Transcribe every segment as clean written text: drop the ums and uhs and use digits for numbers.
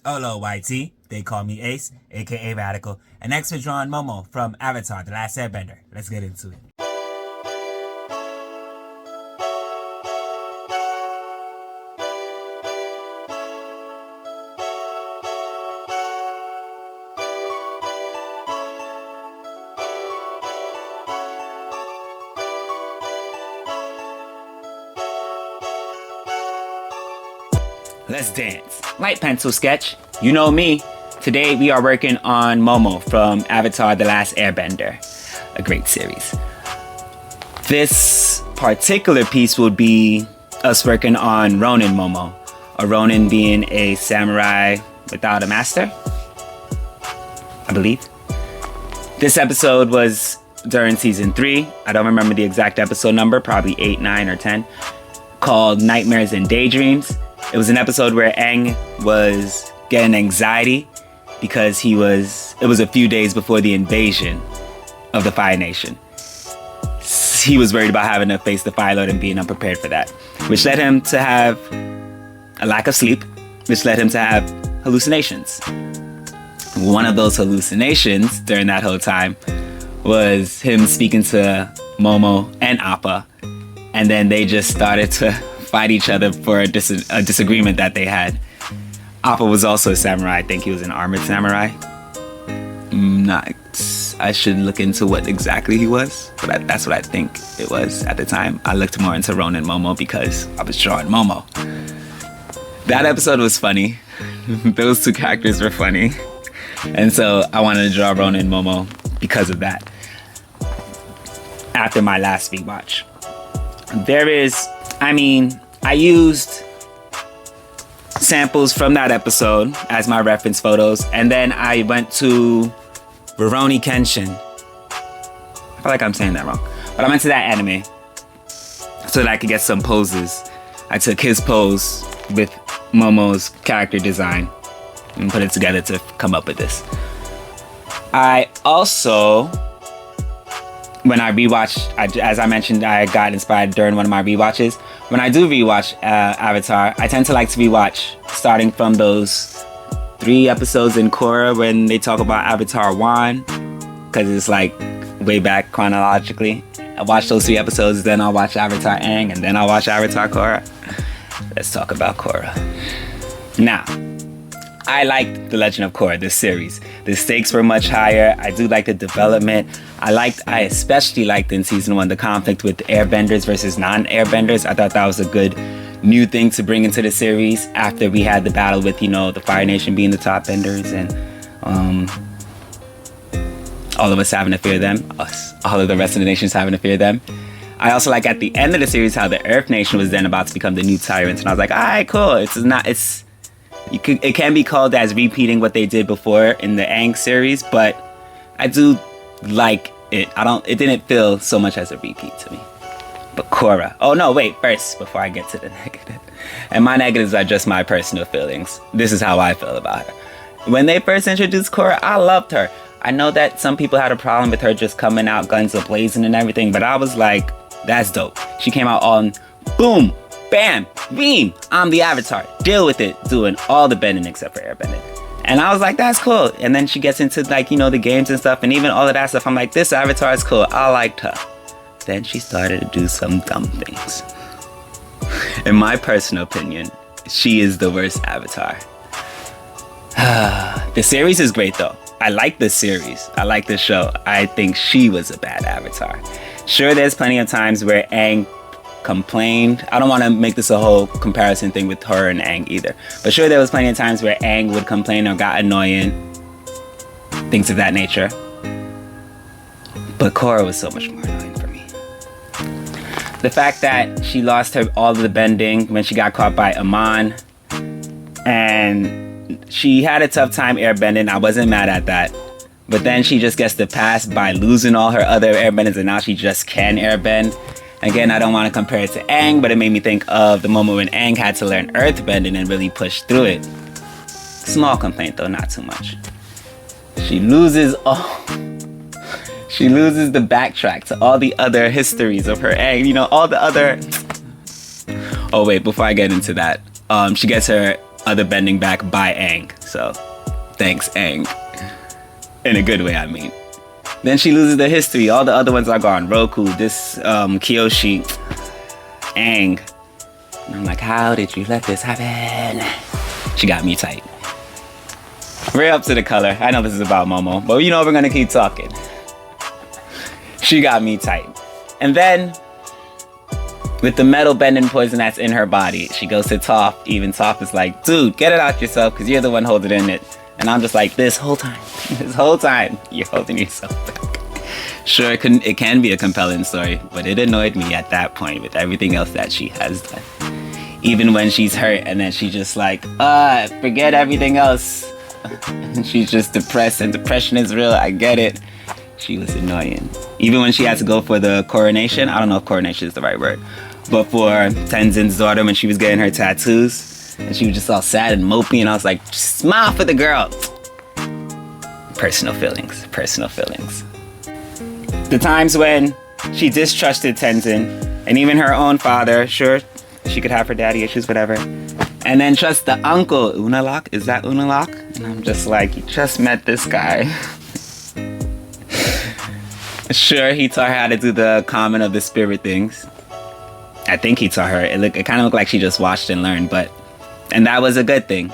Hello, YT. They call me Ace, aka Radical, and next is Ronin Momo from Avatar The Last Airbender. Let's get into it. Let's dance. Light pencil sketch. You know me. Today we are working on Momo from Avatar The Last Airbender. A great series. This particular piece will be us working on Ronin Momo. A Ronin being a samurai without a master, I believe. This episode was during season 3. I don't remember the exact episode number, probably 8, 9, or 10. Called Nightmares and Daydreams. It was an episode where Aang was getting anxiety because it was a few days before the invasion of the Fire Nation. He was worried about having to face the Fire Lord and being unprepared for that, which led him to have a lack of sleep, which led him to have hallucinations. One of those hallucinations during that whole time was him speaking to Momo and Appa, and then they just started to fight each other for a disagreement that they had. Appa was also a samurai. I think he was an armored samurai. I should look into what exactly he was, but that's what I think it was at the time. I looked more into Ronin Momo because I was drawing Momo. That episode was funny. Those two characters were funny. And so I wanted to draw Ronin Momo because of that. After my last rewatch. I used samples from that episode as my reference photos, and then I went to Rurouni Kenshin. I feel like I'm saying that wrong, but I went to that anime so that I could get some poses. I took his pose with Momo's character design and put it together to come up with this. I also, when I rewatched, as I mentioned, I got inspired during one of my rewatches. When I do rewatch Avatar, I tend to like to rewatch starting from those 3 episodes in Korra when they talk about Avatar 1, because it's like way back chronologically. I watch those 3 episodes, then I'll watch Avatar Aang, and then I'll watch Avatar Korra. Let's talk about Korra. Now, I liked The Legend of Korra, this series. The stakes were much higher. I do like the development. I especially liked in season 1 the conflict with airbenders versus non-airbenders. I thought that was a good new thing to bring into the series after we had the battle with, the Fire Nation being the top benders and all of us having to fear them. All of the rest of the nations having to fear them. I also like at the end of the series how the Earth Nation was then about to become the new tyrants, and I was like, alright, cool. It can be called as repeating what they did before in the Aang series, but I do like it. It didn't feel so much as a repeat to me. But Korra. Oh no, wait, first, before I get to the negative. And my negatives are just my personal feelings. This is how I feel about her. When they first introduced Korra, I loved her. I know that some people had a problem with her just coming out guns a-blazing and everything, but I was like, that's dope. She came out on boom, bam, beam, I'm the Avatar. Deal with it, doing all the bending except for airbending. And I was like, that's cool. And then she gets into the games and stuff, and even all of that stuff. I'm like, this Avatar is cool. I liked her. Then she started to do some dumb things. In my personal opinion, she is the worst Avatar. The series is great though. I like the series. I like the show. I think she was a bad Avatar. Sure, there's plenty of times where Aang complained. I don't want to make this a whole comparison thing with her and Aang either. But sure, there was plenty of times where Aang would complain or got annoying. Things of that nature. But Korra was so much more annoying for me. The fact that she lost all of the bending when she got caught by Amon. And she had a tough time airbending. I wasn't mad at that. But then she just gets the pass by losing all her other airbendings, and now she just can airbend. Again, I don't want to compare it to Aang, but it made me think of the moment when Aang had to learn earthbending and really push through it. Small complaint though, not too much. She loses the backtrack to all the other histories of her Aang, all the other... Oh wait, before I get into that, she gets her other bending back by Aang. So, thanks, Aang. In a good way, I mean. Then she loses the history. All the other ones are gone. Roku, this, Kyoshi, Aang. And I'm like, how did you let this happen? She got me tight. We're up to the color. I know this is about Momo, but you know we're gonna keep talking. She got me tight. And then, with the metal bending poison that's in her body, she goes to Toph. Even Toph is like, dude, get it out yourself, because you're the one holding in it. And I'm just like, this whole time, you're holding yourself back. Sure, it can be a compelling story, but it annoyed me at that point with everything else that she has done. Even when she's hurt and then she's just like, forget everything else. And she's just depressed, and depression is real, I get it. She was annoying. Even when she had to go for the coronation, I don't know if coronation is the right word, but for Tenzin's daughter when she was getting her tattoos, and she was just all sad and mopey, and I was like, smile for the girl. Personal feelings. The times when she distrusted Tenzin, and even her own father, sure, she could have her daddy issues, whatever. And then trust the uncle, Unalaq, is that Unalaq? And I'm just like, you just met this guy. Sure, he taught her how to do the common of the spirit things. I think he taught her. It kind of looked like she just watched and learned, and that was a good thing.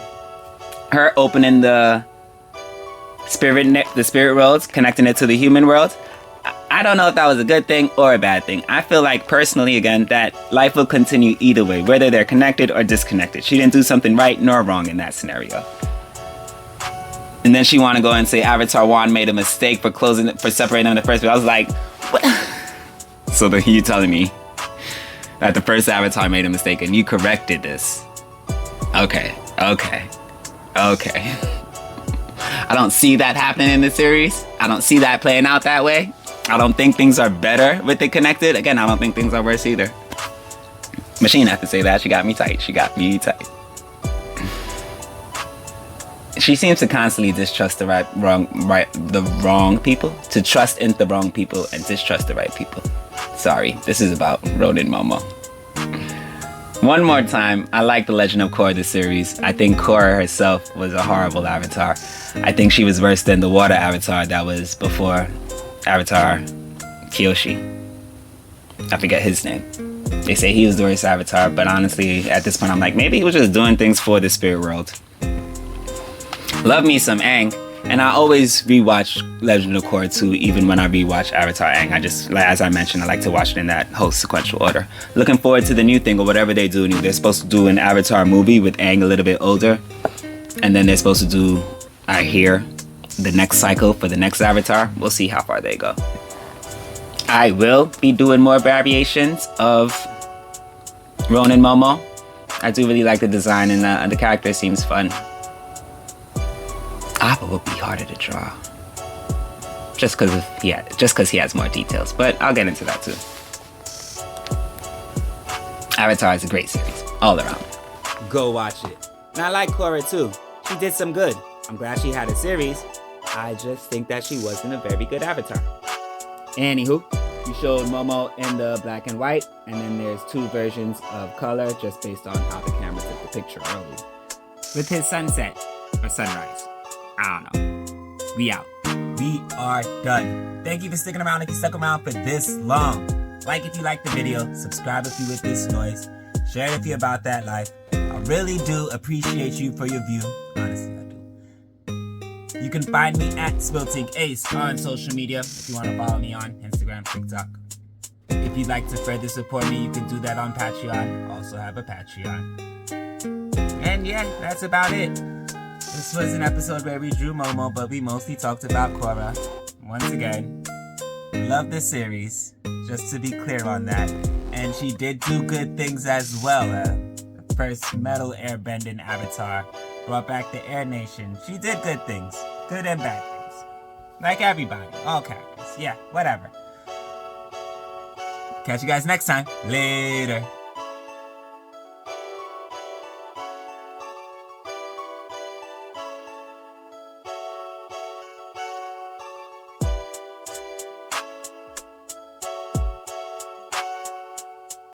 Her opening the spirit worlds, connecting it to the human world. I don't know if that was a good thing or a bad thing. I feel like personally, again, that life will continue either way, whether they're connected or disconnected. She didn't do something right nor wrong in that scenario. And then she want to go and say Avatar 1 made a mistake for separating them in the first place. I was like, what? So then you telling me that the first Avatar made a mistake and you corrected this? Okay. I don't see that happening in the series. I don't see that playing out that way. I don't think things are better with it connected. Again, I don't think things are worse either. But she didn't have to say that. She got me tight. She seems to constantly distrust the wrong people. To trust in the wrong people and distrust the right people. Sorry, this is about Ronin Momo. One more time, I like The Legend of Korra, the series. I think Korra herself was a horrible avatar. I think she was worse than the water avatar that was before Avatar Kyoshi. I forget his name. They say he was the worst avatar, but honestly, at this point, I'm like, maybe he was just doing things for the spirit world. Love me some Aang, and I always rewatch Legend of Korra 2, even when I rewatch Avatar Aang. I just, as I mentioned, I like to watch it in that whole sequential order. Looking forward to the new thing, or whatever they do. They're supposed to do an Avatar movie with Aang a little bit older, and then they're supposed to do, I hear, the next cycle for the next Avatar. We'll see how far they go. I will be doing more variations of Ronin Momo. I do really like the design, and the character seems fun. Appa will be harder to draw. Just because he has more details. But I'll get into that too. Avatar is a great series, all around. Go watch it. And I like Korra too. She did some good. I'm glad she had a series. I just think that she wasn't a very good avatar. Anywho, you showed Momo in the black and white, and then there's 2 versions of color just based on how the camera took the picture early. With his sunset or sunrise. I don't know. We out. We are done. Thank you for sticking around if you stuck around for this long. Like if you liked the video. Subscribe if you with this noise. Share it if you're about that life. I really do appreciate you for your view. Honestly, I do. You can find me at Spilt Ink Ace on social media if you want to follow me on Instagram, TikTok. If you'd like to further support me, you can do that on Patreon. Also have a Patreon. And yeah, that's about it. This was an episode where we drew Momo, but we mostly talked about Korra. Once again, love this series, just to be clear on that. And she did do good things as well. The first metal airbending avatar brought back the Air Nation. She did good things, good and bad things. Like everybody, all characters. Yeah, whatever. Catch you guys next time. Later.